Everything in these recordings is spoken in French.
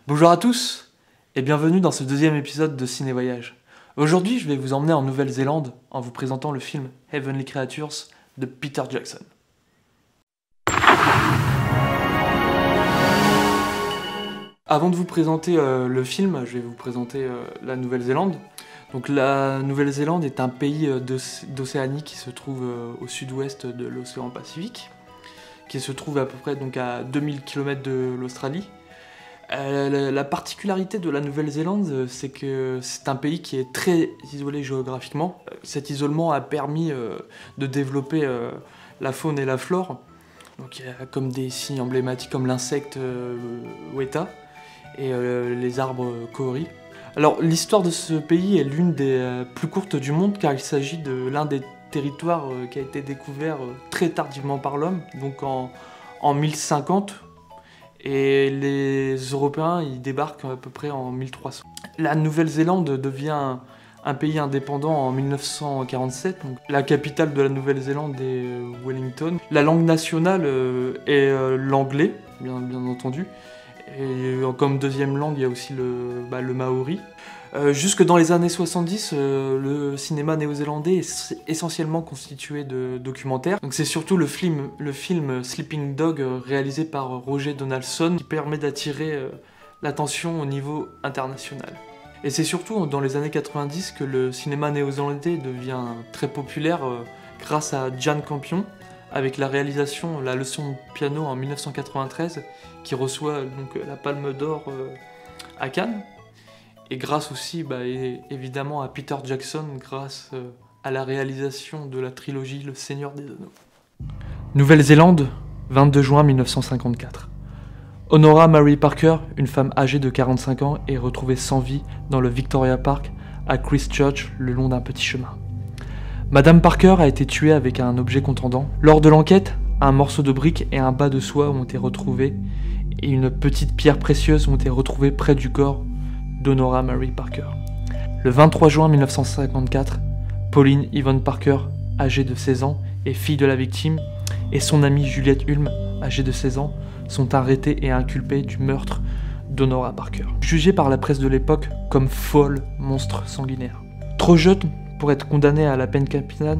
Bonjour à tous et bienvenue dans ce deuxième épisode de Ciné Voyage. Aujourd'hui, je vais vous emmener en Nouvelle-Zélande en vous présentant le film Heavenly Creatures de Peter Jackson. Avant de vous présenter le film, je vais vous présenter la Nouvelle-Zélande. Donc la Nouvelle-Zélande est un pays d'Océanie qui se trouve au sud-ouest de l'océan Pacifique, qui se trouve à peu près donc, à 2000 km de l'Australie. La particularité de la Nouvelle-Zélande, c'est que c'est un pays qui est très isolé géographiquement. Cet isolement a permis de développer la faune et la flore. Donc il y a comme des signes emblématiques comme l'insecte weta et les arbres kauri. Alors l'histoire de ce pays est l'une des plus courtes du monde car il s'agit de l'un des territoires qui a été découvert très tardivement par l'homme, donc en 1050. Et les Européens, ils débarquent à peu près en 1300. La Nouvelle-Zélande devient un pays indépendant en 1947. Donc la capitale de la Nouvelle-Zélande est Wellington. La langue nationale est l'anglais, bien entendu. Et comme deuxième langue, il y a aussi le maori. Jusque dans les années 70, le cinéma néo-zélandais est essentiellement constitué de documentaires. Donc c'est surtout le film Sleeping Dog réalisé par Roger Donaldson qui permet d'attirer l'attention au niveau international. Et c'est surtout dans les années 90 que le cinéma néo-zélandais devient très populaire grâce à Jane Campion avec la réalisation La leçon de piano en 1993 qui reçoit donc la Palme d'Or à Cannes. Et grâce aussi, évidemment, à Peter Jackson, grâce à la réalisation de la trilogie Le Seigneur des Anneaux. Nouvelle-Zélande, 22 juin 1954. Honora Mary Parker, une femme âgée de 45 ans, est retrouvée sans vie dans le Victoria Park à Christchurch, le long d'un petit chemin. Madame Parker a été tuée avec un objet contondant. Lors de l'enquête, un morceau de brique et un bas de soie ont été retrouvés et une petite pierre précieuse ont été retrouvées près du corps d'Honora Mary Parker. Le 23 juin 1954, Pauline Yvonne Parker, âgée de 16 ans et fille de la victime, et son amie Juliette Hulme, âgée de 16 ans, sont arrêtées et inculpées du meurtre d'Honora Parker. Jugées par la presse de l'époque comme folles monstres sanguinaires. Trop jeunes pour être condamnées à la peine capitale,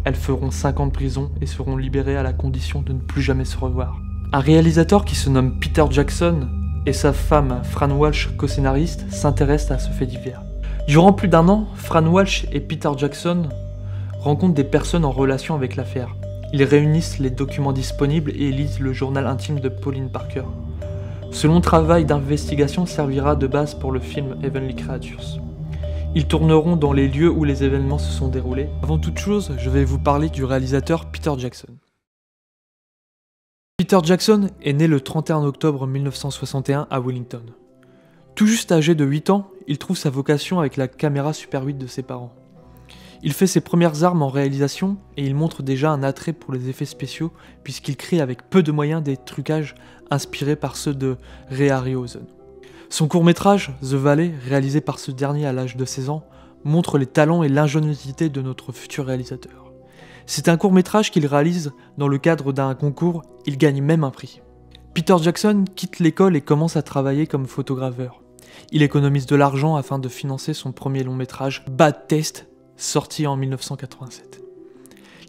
elles feront 5 ans de prison et seront libérées à la condition de ne plus jamais se revoir. Un réalisateur qui se nomme Peter Jackson et sa femme, Fran Walsh, co-scénariste, s'intéressent à ce fait divers. Durant plus d'1 an, Fran Walsh et Peter Jackson rencontrent des personnes en relation avec l'affaire. Ils réunissent les documents disponibles et lisent le journal intime de Pauline Parker. Ce long travail d'investigation servira de base pour le film Heavenly Creatures. Ils tourneront dans les lieux où les événements se sont déroulés. Avant toute chose, je vais vous parler du réalisateur Peter Jackson. Peter Jackson est né le 31 octobre 1961 à Wellington. Tout juste âgé de 8 ans, il trouve sa vocation avec la caméra Super 8 de ses parents. Il fait ses premières armes en réalisation et il montre déjà un attrait pour les effets spéciaux puisqu'il crée avec peu de moyens des trucages inspirés par ceux de Ray Harryhausen. Son court-métrage, The Valley, réalisé par ce dernier à l'âge de 16 ans, montre les talents et l'ingéniosité de notre futur réalisateur. C'est un court-métrage qu'il réalise dans le cadre d'un concours, il gagne même un prix. Peter Jackson quitte l'école et commence à travailler comme photograveur. Il économise de l'argent afin de financer son premier long-métrage, Bad Taste, sorti en 1987.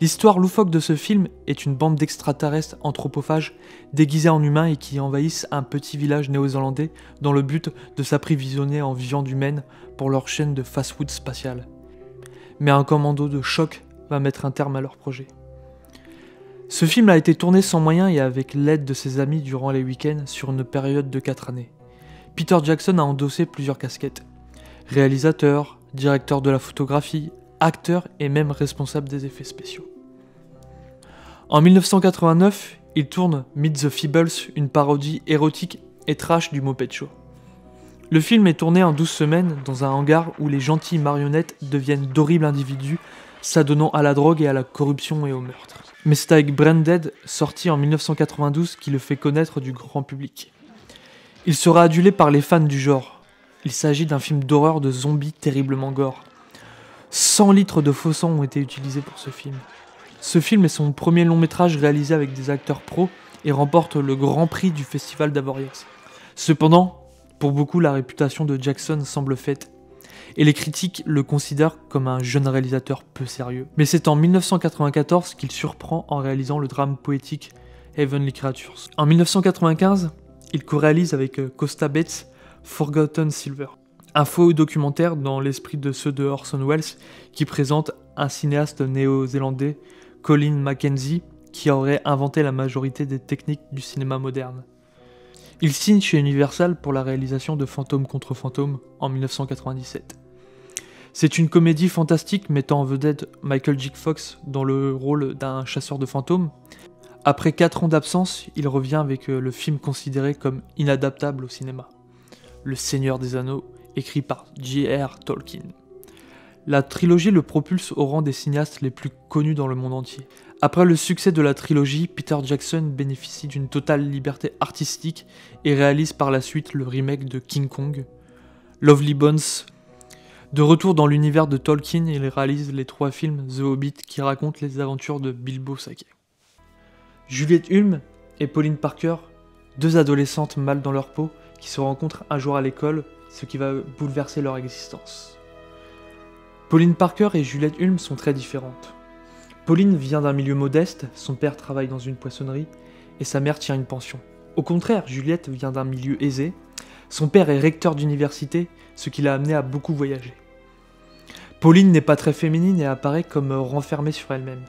L'histoire loufoque de ce film est une bande d'extraterrestres anthropophages déguisés en humains et qui envahissent un petit village néo-zélandais dans le but de s'approvisionner en viande humaine pour leur chaîne de fast-food spatial. Mais un commando de choc va mettre un terme à leur projet. Ce film a été tourné sans moyens et avec l'aide de ses amis durant les week-ends sur une période de 4 années. Peter Jackson a endossé plusieurs casquettes. Réalisateur, directeur de la photographie, acteur et même responsable des effets spéciaux. En 1989, il tourne Meet the Feebles, une parodie érotique et trash du Muppet Show. Le film est tourné en 12 semaines dans un hangar où les gentilles marionnettes deviennent d'horribles individus s'adonnant à la drogue et à la corruption et au meurtre. Mais c'est avec Branded, sorti en 1992, qui le fait connaître du grand public. Il sera adulé par les fans du genre. Il s'agit d'un film d'horreur de zombies terriblement gore. 100 litres de faux sang ont été utilisés pour ce film. Ce film est son premier long métrage réalisé avec des acteurs pros et remporte le grand prix du festival d'Avoriaz. Cependant, Pour beaucoup, la réputation de Jackson semble faite, et les critiques le considèrent comme un jeune réalisateur peu sérieux. Mais c'est en 1994 qu'il surprend en réalisant le drame poétique Heavenly Creatures. En 1995, il co-réalise avec Costa Bates Forgotten Silver, un faux documentaire dans l'esprit de ceux de Orson Welles qui présente un cinéaste néo-zélandais, Colin Mackenzie, qui aurait inventé la majorité des techniques du cinéma moderne. Il signe chez Universal pour la réalisation de Fantôme contre Fantôme en 1997. C'est une comédie fantastique mettant en vedette Michael J. Fox dans le rôle d'un chasseur de fantômes. Après 4 ans d'absence, il revient avec le film considéré comme inadaptable au cinéma, Le Seigneur des Anneaux, écrit par J.R. Tolkien. La trilogie le propulse au rang des cinéastes les plus connus dans le monde entier. Après le succès de la trilogie, Peter Jackson bénéficie d'une totale liberté artistique et réalise par la suite le remake de King Kong, Lovely Bones. De retour dans l'univers de Tolkien, il réalise les 3 films The Hobbit qui racontent les aventures de Bilbo Saquet. Juliette Hulme et Pauline Parker, 2 adolescentes mal dans leur peau, qui se rencontrent un jour à l'école, ce qui va bouleverser leur existence. Pauline Parker et Juliette Hulme sont très différentes. Pauline vient d'un milieu modeste, son père travaille dans une poissonnerie et sa mère tient une pension. Au contraire, Juliette vient d'un milieu aisé, son père est recteur d'université, ce qui l'a amené à beaucoup voyager. Pauline n'est pas très féminine et apparaît comme renfermée sur elle-même.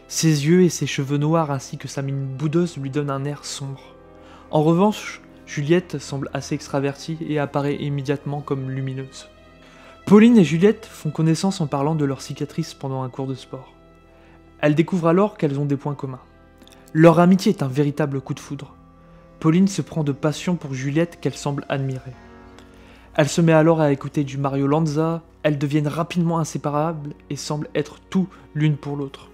Ses yeux et ses cheveux noirs ainsi que sa mine boudeuse lui donnent un air sombre. En revanche, Juliette semble assez extravertie et apparaît immédiatement comme lumineuse. Pauline et Juliette font connaissance en parlant de leurs cicatrices pendant un cours de sport. Elles découvrent alors qu'elles ont des points communs. Leur amitié est un véritable coup de foudre. Pauline se prend de passion pour Juliette qu'elle semble admirer. Elle se met alors à écouter du Mario Lanza, elles deviennent rapidement inséparables et semblent être tout l'une pour l'autre.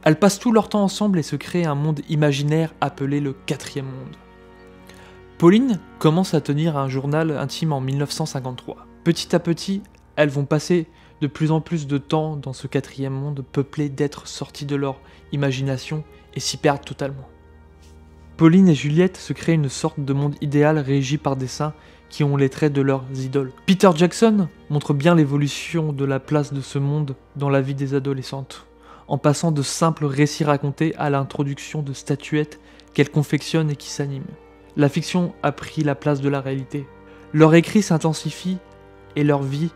Elles passent tout leur temps ensemble et se créent un monde imaginaire appelé le 4e monde. Pauline commence à tenir un journal intime en 1953. Petit à petit, elles vont passer de plus en plus de temps dans ce 4e monde peuplé d'êtres sortis de leur imagination et s'y perdent totalement. Pauline et Juliette se créent une sorte de monde idéal régi par des saints qui ont les traits de leurs idoles. Peter Jackson montre bien l'évolution de la place de ce monde dans la vie des adolescentes, en passant de simples récits racontés à l'introduction de statuettes qu'elles confectionnent et qui s'animent. La fiction a pris la place de la réalité. Leur écrit s'intensifie et leur vie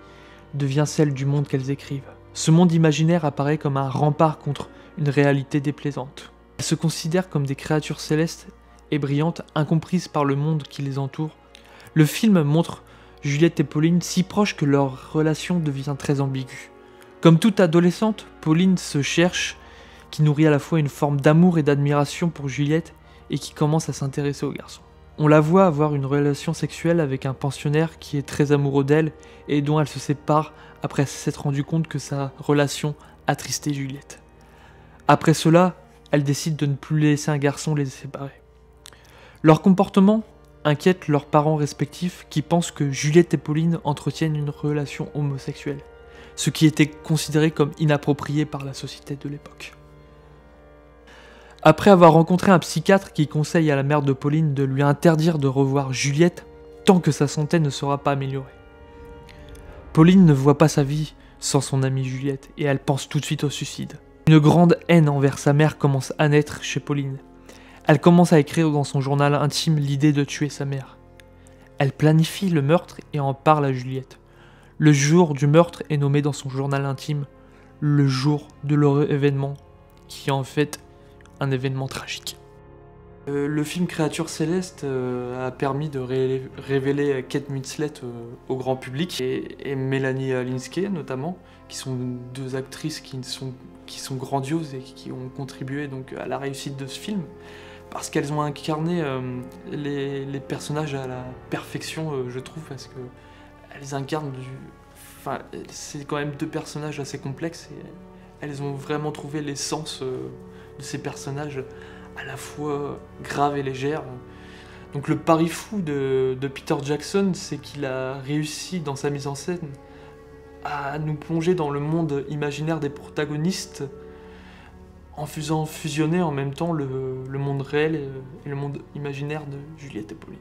devient celle du monde qu'elles écrivent. Ce monde imaginaire apparaît comme un rempart contre une réalité déplaisante. Elles se considèrent comme des créatures célestes et brillantes, incomprises par le monde qui les entoure. Le film montre Juliette et Pauline si proches que leur relation devient très ambiguë. Comme toute adolescente, Pauline se cherche, qui nourrit à la fois une forme d'amour et d'admiration pour Juliette et qui commence à s'intéresser au garçon. On la voit avoir une relation sexuelle avec un pensionnaire qui est très amoureux d'elle et dont elle se sépare après s'être rendu compte que sa relation attristait Juliette. Après cela, elle décide de ne plus laisser un garçon les séparer. Leur comportement inquiète leurs parents respectifs qui pensent que Juliette et Pauline entretiennent une relation homosexuelle, ce qui était considéré comme inapproprié par la société de l'époque. Après avoir rencontré un psychiatre qui conseille à la mère de Pauline de lui interdire de revoir Juliette tant que sa santé ne sera pas améliorée. Pauline ne voit pas sa vie sans son amie Juliette et elle pense tout de suite au suicide. Une grande haine envers sa mère commence à naître chez Pauline. Elle commence à écrire dans son journal intime l'idée de tuer sa mère. Elle planifie le meurtre et en parle à Juliette. Le jour du meurtre est nommé dans son journal intime le jour de l'heureux événement, qui est en fait un événement tragique. Le film Créatures Célestes a permis de révéler Kate Winslet au grand public et Melanie Lynskey notamment, qui sont 2 actrices qui sont grandioses et qui ont contribué donc à la réussite de ce film, parce qu'elles ont incarné les personnages à la perfection, je trouve, parce qu'elles incarnent Enfin, c'est quand même 2 personnages assez complexes et elles ont vraiment trouvé l'essence de ces personnages à la fois graves et légères. Donc le pari fou de Peter Jackson, c'est qu'il a réussi dans sa mise en scène à nous plonger dans le monde imaginaire des protagonistes en faisant fusionner en même temps le monde réel et le monde imaginaire de Juliette et Pauline.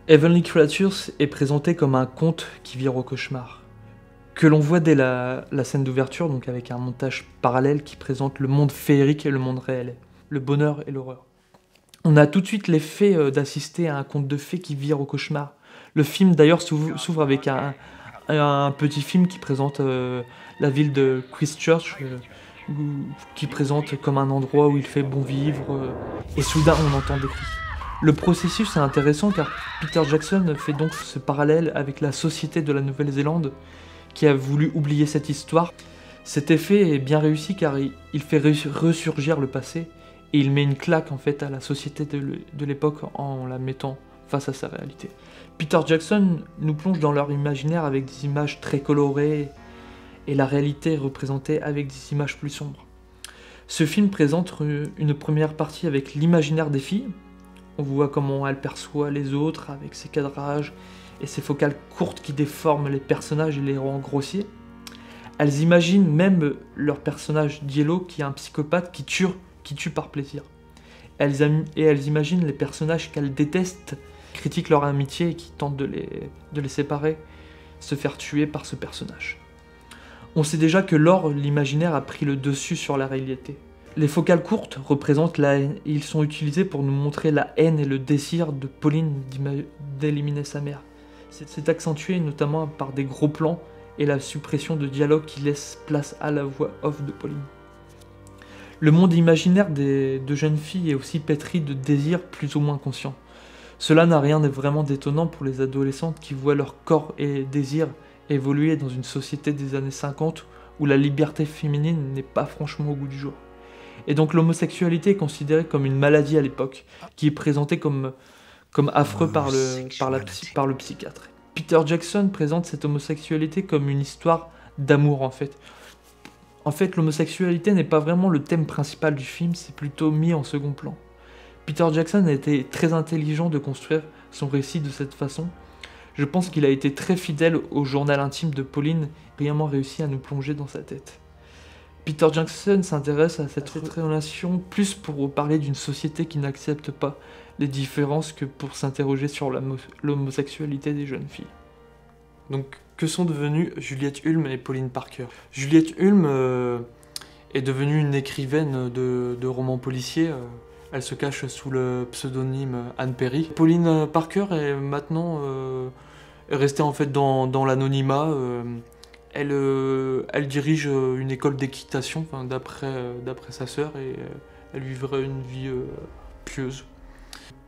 Heavenly Creatures est présenté comme un conte qui vire au cauchemar, que l'on voit dès la scène d'ouverture, donc avec un montage parallèle qui présente le monde féerique et le monde réel, le bonheur et l'horreur. On a tout de suite l'effet d'assister à un conte de fées qui vire au cauchemar. Le film d'ailleurs s'ouvre avec un petit film qui présente la ville de Christchurch, qui présente comme un endroit où il fait bon vivre, et soudain on entend des cris. Le processus est intéressant car Peter Jackson fait donc ce parallèle avec la société de la Nouvelle-Zélande qui a voulu oublier cette histoire. Cet effet est bien réussi car il fait ressurgir le passé et il met une claque en fait à la société de l'époque en la mettant face à sa réalité. Peter Jackson nous plonge dans leur imaginaire avec des images très colorées et la réalité est représentée avec des images plus sombres. Ce film présente une première partie avec l'imaginaire des filles. On voit comment elle perçoit les autres avec ses cadrages et ses focales courtes qui déforment les personnages et les rendent grossiers. Elles imaginent même leur personnage Yellow qui est un psychopathe qui tue par plaisir. Elles imaginent les personnages qu'elles détestent, critiquent leur amitié et qui tentent de les séparer, se faire tuer par ce personnage. On sait déjà que lors l'imaginaire a pris le dessus sur la réalité. Les focales courtes représentent la haine et ils sont utilisés pour nous montrer la haine et le désir de Pauline d'éliminer sa mère. C'est accentué notamment par des gros plans et la suppression de dialogue qui laisse place à la voix off de Pauline. Le monde imaginaire de jeunes filles est aussi pétri de désirs plus ou moins conscients. Cela n'a rien de vraiment d'étonnant pour les adolescentes qui voient leur corps et désirs évoluer dans une société des années 50 où la liberté féminine n'est pas franchement au goût du jour. Et donc l'homosexualité est considérée comme une maladie à l'époque, qui est présentée comme affreux par le psychiatre. Peter Jackson présente cette homosexualité comme une histoire d'amour en fait. En fait, l'homosexualité n'est pas vraiment le thème principal du film, c'est plutôt mis en second plan. Peter Jackson a été très intelligent de construire son récit de cette façon. Je pense qu'il a été très fidèle au journal intime de Pauline, brillamment réussi à nous plonger dans sa tête. Peter Jackson s'intéresse à cette relation plus pour parler d'une société qui n'accepte pas les différences que pour s'interroger sur l'homosexualité des jeunes filles. Donc, que sont devenues Juliette Hulme et Pauline Parker? Juliette Hulme est devenue une écrivaine de romans policiers. Elle se cache sous le pseudonyme Anne Perry. Pauline Parker est maintenant restée en fait dans l'anonymat. Elle dirige une école d'équitation, enfin, d'après sa sœur, et elle vivrait une vie pieuse.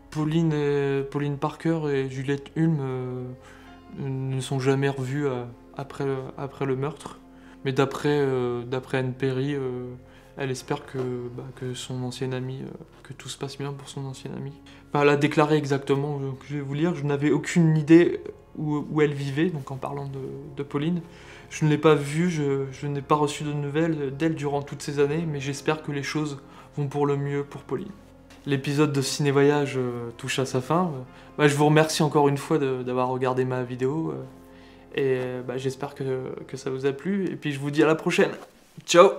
Pauline Parker et Juliette Hulme ne sont jamais revues après le meurtre, mais d'après Anne Perry, elle espère que son ancienne amie, que tout se passe bien pour son ancienne amie. Enfin, elle a déclaré exactement, que je vais vous lire, je n'avais aucune idée où elle vivait, donc en parlant de Pauline. Je ne l'ai pas vue, je n'ai pas reçu de nouvelles d'elle durant toutes ces années, mais j'espère que les choses vont pour le mieux pour Pauline. L'épisode de Ciné Voyage touche à sa fin. Je vous remercie encore une fois d'avoir regardé ma vidéo, et j'espère que ça vous a plu, et puis je vous dis à la prochaine. Ciao!